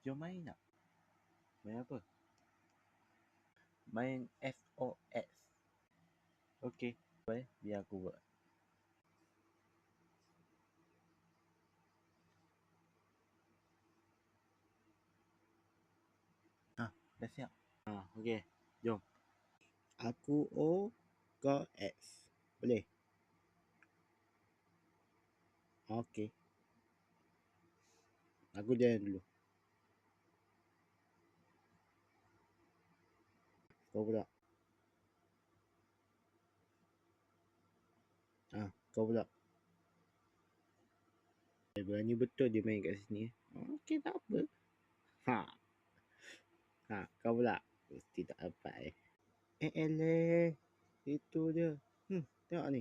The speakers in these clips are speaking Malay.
Jom main tak? Main apa? Main FOS. Okey. Baik, biar aku buat. Dah siap. Okey. Jom. Aku O, kau X. Boleh? Okey. Aku jalan dulu. Kau pula. Kau pula. Berani betul dia main kat sini. Okey, tak apa. Kau pula. Mesti tak dapat eleh. Itu dia. Tengok ni.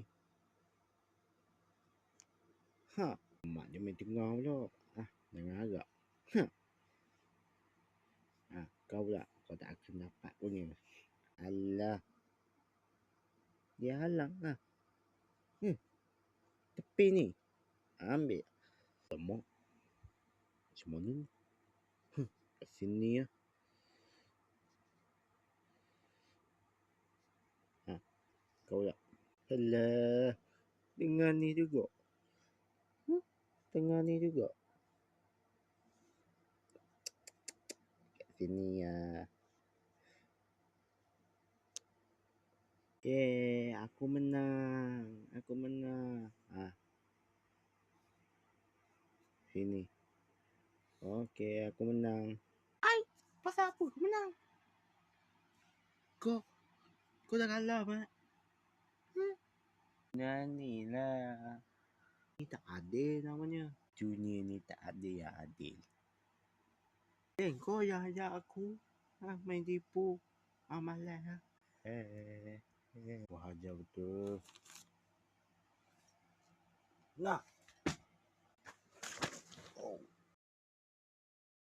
Mak dia main tengah pula. Jangan harap. Kau pula. Kau tak akan dapat punya. Alah. Dia halang lah. Tepi ni. Ambil. Semua. Macam mana ni? Kat sini lah. Kau pula. Alah. Dengan ni juga. Tengah ni juga. Kat sini lah. Aku menang. Sini. Okey, aku menang. Pasal apa? Aku menang. Kau dah kalah, Mat. Nyanyilah. Ni tak adil namanya. Junior ni tak ada yang adil. Kau yang ajak aku. Main tipu. Malas lah. Wah, ajar betul. Nah.